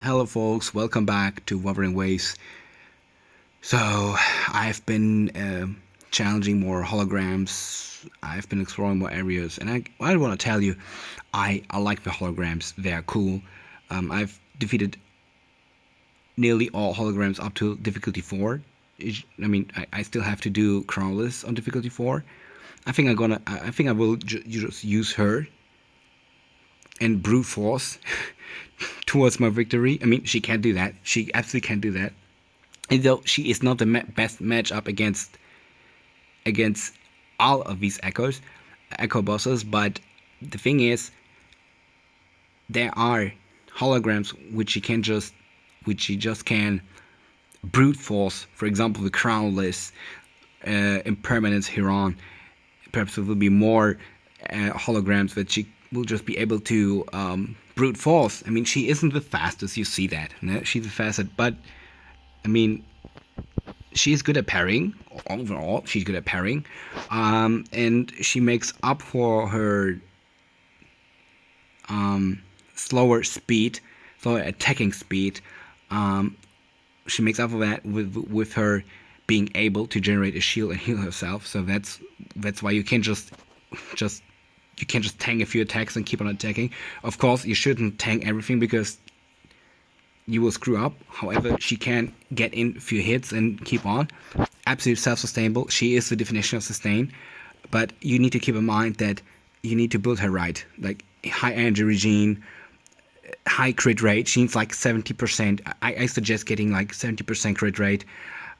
Hello, folks. Welcome back to Wuthering Waves. So, I've been challenging more holograms. I've been exploring more areas, and I want to tell you, I like the holograms. They're cool. I've defeated nearly all holograms up to difficulty 4. I still have to do Crawlers on difficulty 4. I think I will just use her and brute force towards my victory. I mean, she can't do that. She absolutely can't do that. And though she is not the best matchup against all of these echo bosses, but the thing is, there are holograms which she just can brute force. For example, the Crownless, Impermanence Huron. Perhaps there will be more holograms that she will just be able to brute force. I mean, she isn't the fastest. You see that? No? She's the fastest, but I mean, she's good at parrying. Overall, she's good at parrying, and she makes up for her slower speed, slower attacking speed. She makes up for that with her being able to generate a shield and heal herself. So that's why you can't just tank a few attacks and keep on attacking. Of course, you shouldn't tank everything because you will screw up. However, she can get in a few hits and keep on. Absolute self-sustainable. She is the definition of sustain. But you need to keep in mind that you need to build her right. Like high energy regime, high crit rate. She needs like 70%. I suggest getting like 70% crit rate.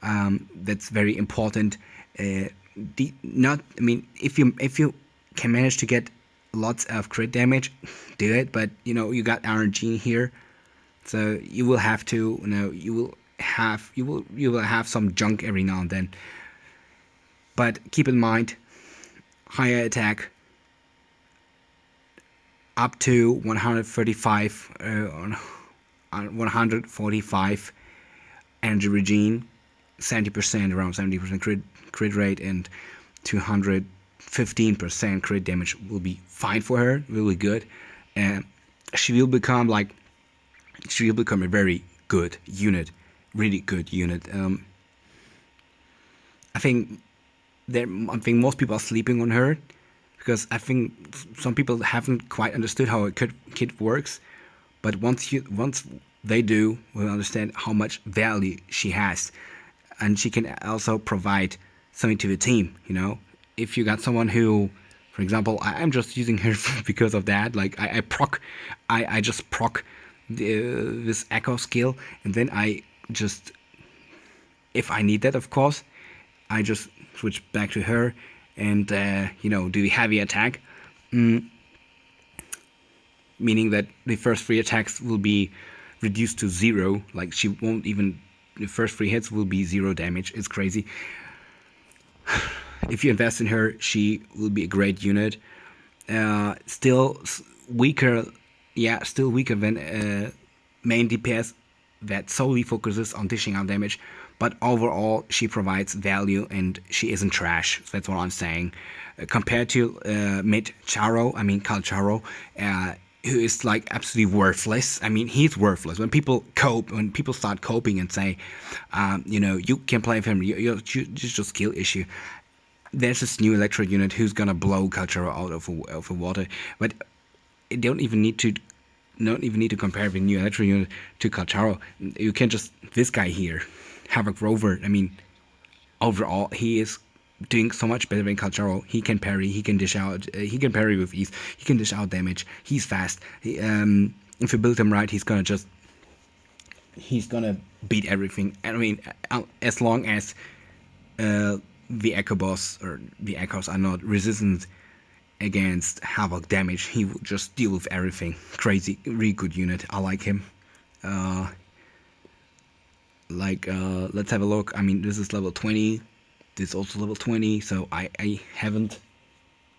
That's very important. If you can manage to get lots of crit damage, do it. But you got RNG here, so you will have to. You will have some junk every now and then. But keep in mind, higher attack up to 135 145 energy regime, 70%, around 70% crit rate, and 215% crit damage will be fine for her, really good. And she will become a very good unit, really good unit. I think most people are sleeping on her because I think some people haven't quite understood how a kit works. But once they do, will understand how much value she has, and she can also provide something to the team. If you got someone who, for example, I'm just using her because of that. Like I just proc this echo skill, and then I just, if I need that, of course, I just switch back to her and do the heavy attack, meaning that the first 3 attacks will be reduced to 0. Like she won't even, the first 3 hits will be 0 damage. It's crazy. If you invest in her, she will be a great unit. Still weaker than main DPS that solely focuses on dishing out damage. But overall, she provides value and she isn't trash. That's what I'm saying. Compared to mid Charo, Kal Charo, who is like absolutely worthless. I mean, he's worthless. When people start coping and say, you can play with him, you're just a skill issue. There's this new electro unit who's gonna blow Kal Charo out of the water. But you don't even need to compare the new electro unit to Kal Charo. You can just, this guy here, Havoc Rover. I mean, overall, he is doing so much better than Kal Charo. He can parry, he can dish out, he can parry with ease, he can dish out damage, he's fast. If you build him right, he's gonna beat everything. I mean, as long as the Echo Boss or the Echoes are not resistant against Havoc damage, he will just deal with everything. Crazy, really good unit. I like him. Let's have a look. I mean, this is level 20. This is also level 20, so I haven't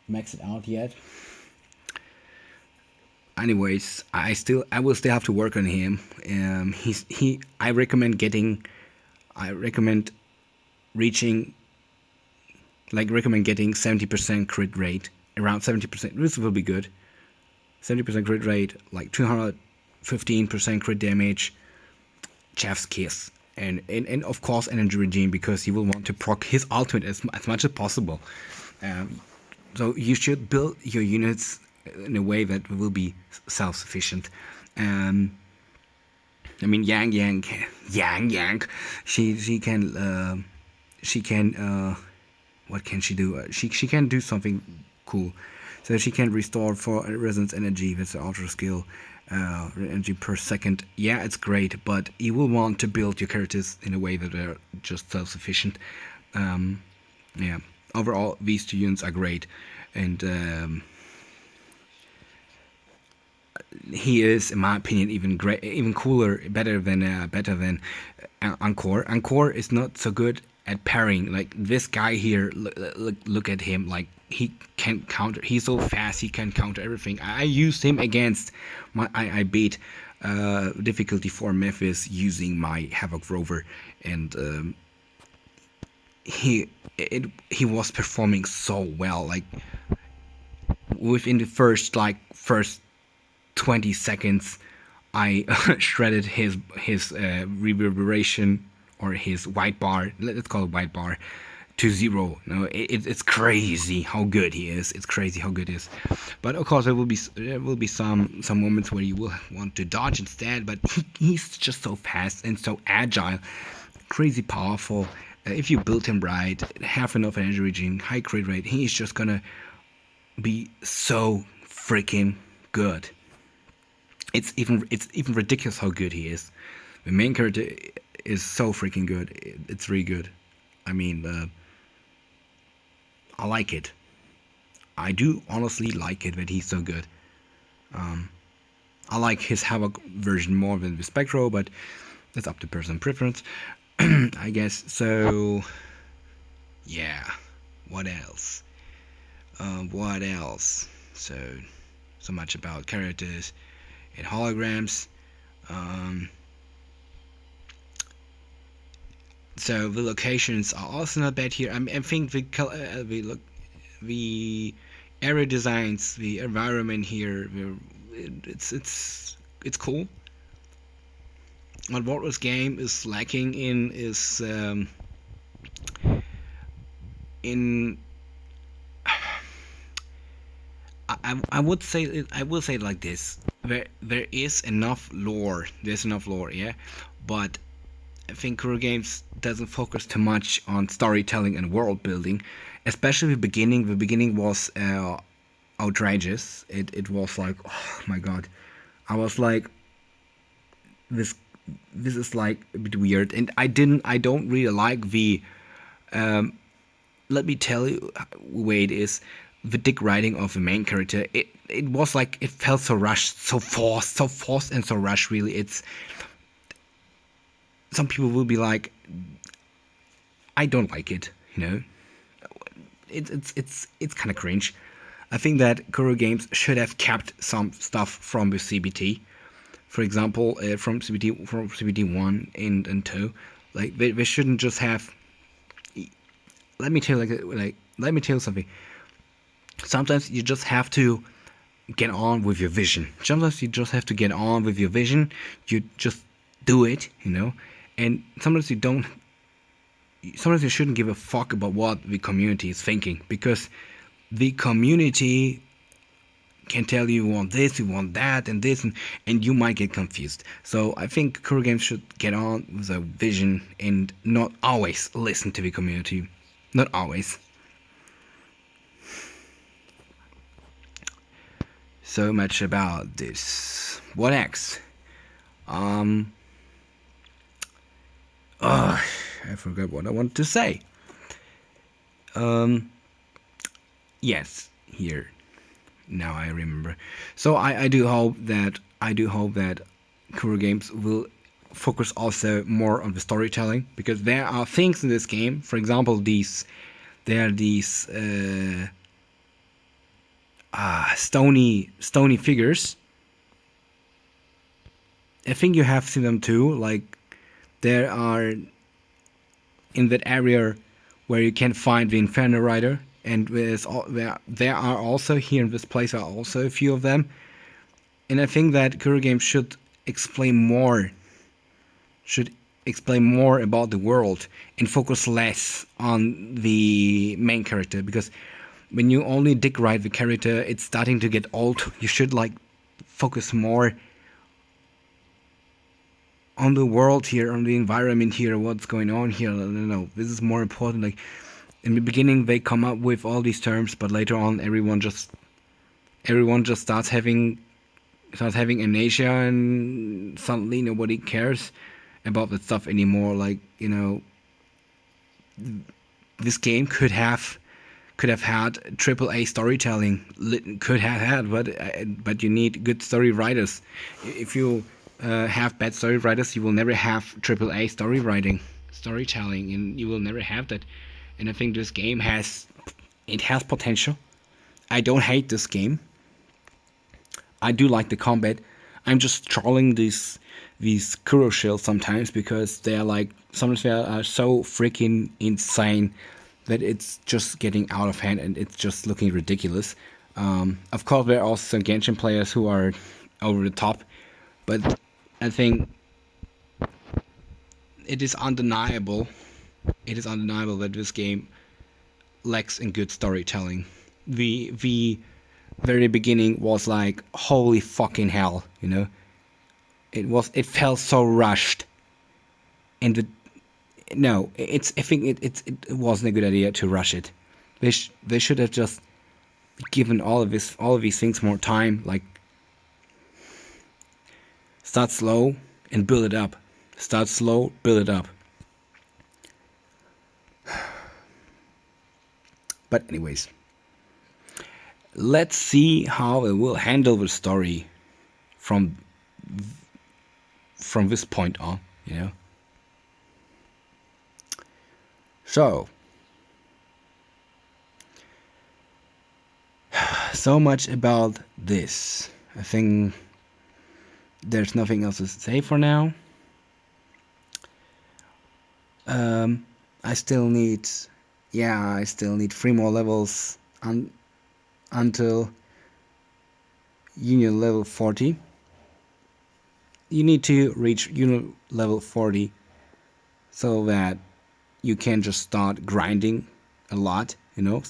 maxed it out yet. Anyways, I will still have to work on him. I recommend reaching, recommend getting 70% crit rate, around 70%. This will be good. 70% crit rate, like 200 15% crit damage, chef's kiss, and of course energy regime, because you will want to proc his ultimate as much as possible. So you should build your units in a way that will be self-sufficient. I mean, Yang, she can what can she do? She can do something cool. So she can restore for resonance energy with the ultra skill, energy per second. Yeah, it's great, but you will want to build your characters in a way that they're just self-sufficient. Yeah, overall these two units are great, and he is, in my opinion, even cooler, better than Encore. Encore is not so good at parrying. Like this guy here, look at him. Like he can counter. He's so fast. He can counter everything. I used him against I beat difficulty 4 Memphis using my Havoc Rover, and he was performing so well. Like within the first 20 seconds, I shredded his reverberation, or his white bar. Let's call it white bar, to 0. No, it's crazy how good he is. It's crazy how good he is. But of course there will be some moments where you will want to dodge instead. But he's just so fast and so agile, crazy powerful. If you build him right, have enough energy regime, high crit rate, he's just gonna be so freaking good. It's even ridiculous how good he is. The main character is so freaking good. It's really good. I mean, I like it. I do honestly like it that he's so good. I like his Havoc version more than the Spectro, but that's up to personal preference, I guess. So, yeah. What else? What else? So much about characters and holograms. So the locations are also not bad here. I think the area designs, the environment here, it's cool. What this game is lacking in is in I will say it like this: there is enough lore. There's enough lore, yeah, but I think Kuro Games doesn't focus too much on storytelling and world building, especially the beginning. The beginning was outrageous. It was like, oh my god, I was like, this is like a bit weird, and I don't really like the. Let me tell you the way it is. The dick writing of the main character, it was like, it felt so rushed, so forced and so rushed. Really, it's, some people will be like, I don't like it, you know. It's kind of cringe. I think that Kuro Games should have kept some stuff from the CBT, for example, from CBT 1 and 2. Like they shouldn't just have. Let me tell you something. Sometimes you just have to get on with your vision. Sometimes you just have to get on with your vision. You just do it, you know. And sometimes you don't. Sometimes you shouldn't give a fuck about what the community is thinking, because the community can tell you want this, you want that, and this, and you might get confused. So I think Kuro Games should get on with a vision and not always listen to the community. Not always. So much about this. What next? I forgot what I wanted to say. Yes, here. Now I remember. So I do hope that Kuro Games will focus also more on the storytelling, because there are things in this game. For example, there are these stony figures. I think you have seen them too. Like, there are in that area where you can find the Inferno Rider, and there are also here in this place are also a few of them. And I think that Kuro Games should explain more, should explain more about the world and focus less on the main character, because when you only dick ride the character, it's starting to get old. You should like focus more on the world here, on the environment here, what's going on here. No, this is more important. Like in the beginning, they come up with all these terms, but later on, everyone just starts having amnesia, and suddenly nobody cares about that stuff anymore. Like, you know, this game could have had AAA storytelling, could have had, but you need good story writers. If you have bad story writers, you will never have AAA storytelling, and you will never have that. And I think this game has potential. I don't hate this game. I do like the combat. I'm just trolling these Kuro shells sometimes, because they are like, sometimes they are so freaking insane that it's just getting out of hand and it's just looking ridiculous. Of course, there are also some Genshin players who are over the top, but I think it is undeniable. It is undeniable that this game lacks in good storytelling. The very beginning was like, holy fucking hell, you know. It felt so rushed, and I think it wasn't a good idea to rush it. They should have just given all of these things more time. Like, start slow and build it up. Start slow, build it up. But anyways, let's see how it will handle the story from this point on, you know. So much about this. I think there's nothing else to say for now. I still need 3 more levels until Union level 40. You need to reach Union level 40 so that you can just start grinding a lot, you know,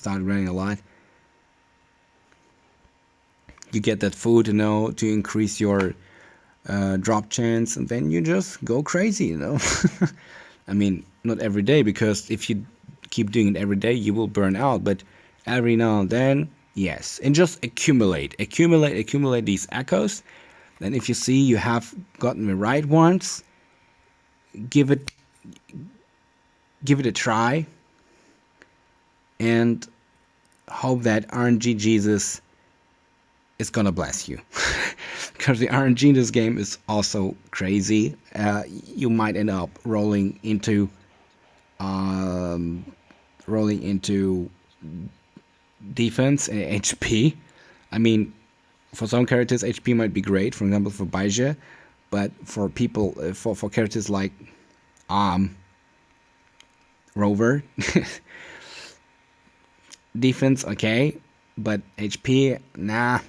You get that food, you know, to increase your drop chance, and then you just go crazy, you know. I mean, not every day, because if you keep doing it every day, you will burn out, but every now and then, yes. And just accumulate these echoes. Then if you see you have gotten the right ones, give it a try, and hope that RNG Jesus is gonna bless you. Because the RNG in this game is also crazy. You might end up rolling into defense and HP. I mean, for some characters, HP might be great. For example, for Baizha, but for people, for characters like Rover, defense okay, but HP nah.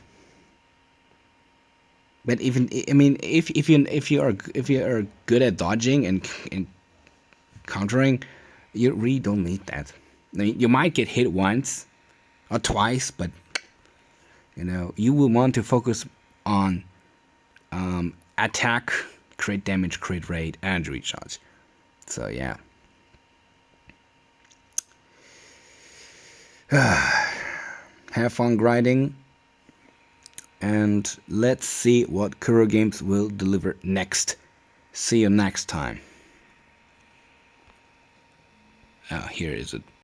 But even, I mean, if you are good at dodging and countering, you really don't need that. I mean, you might get hit once or twice, but you know, you will want to focus on attack, crit damage, crit rate, and recharge. So yeah. Have fun grinding, and let's see what Kuro Games will deliver next. See you next time. Here is it.